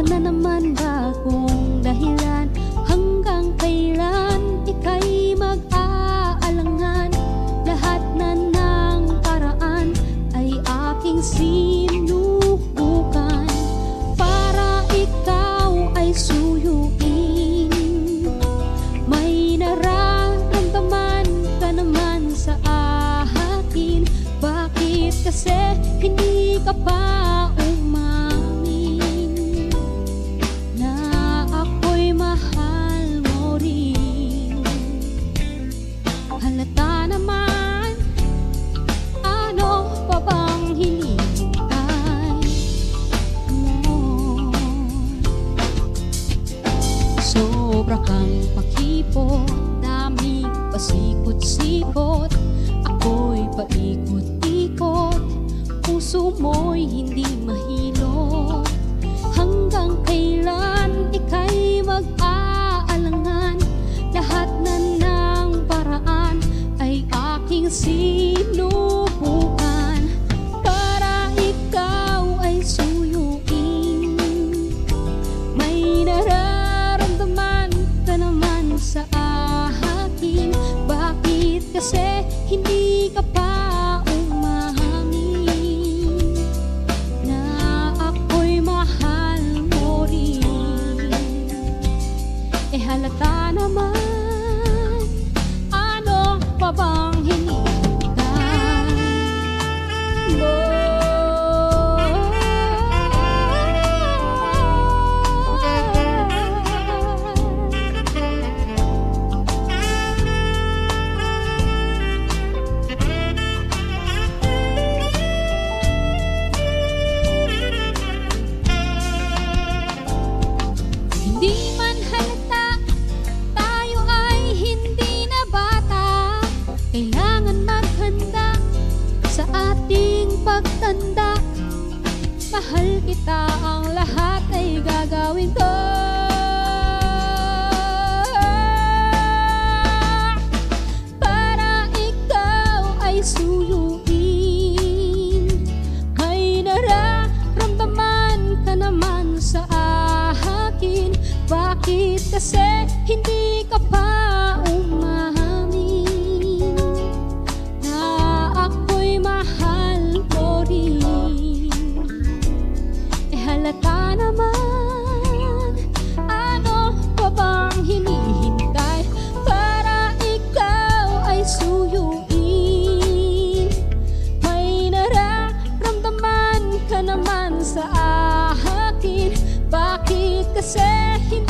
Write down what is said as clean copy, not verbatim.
ka na naman bagong dahilan? Hanggang kailan ika'y mag-aalangan? Lahat na ng paraan ay aking sinubukan para ikaw ay suyuin. May nararamdaman ka naman sa akin, bakit kasi hindi ka pa umamin na ako'y mahal mo rin? Halata naman, ano pa bang hinihintay mo? Sobra kang pakipot, daming pasikot-sikot, ako'y paikot-ikot, puso mo'y hindi mahilo. Hanggang kailan ika'y mag-aalangan? Lahat na ng paraan ay aking sinubukan para ikaw ay suyuin. May nararamdaman ka naman sa akin, bakit kasi hindi ka pa halata naman, ano pa bang hinihintay mo? Hindi man halata, kailangan maghanda sa ating pagtanda. Mahal kita, ang lahat ay gagawin ko para ikaw ay suyuin. May nararamdaman ka naman sa akin, bakit kasi hindi ka pa umamin halata naman, ano pa bang hinihintay para ikaw ay suyuin? May nararamdaman ka naman sa akin, bakit kasi hindi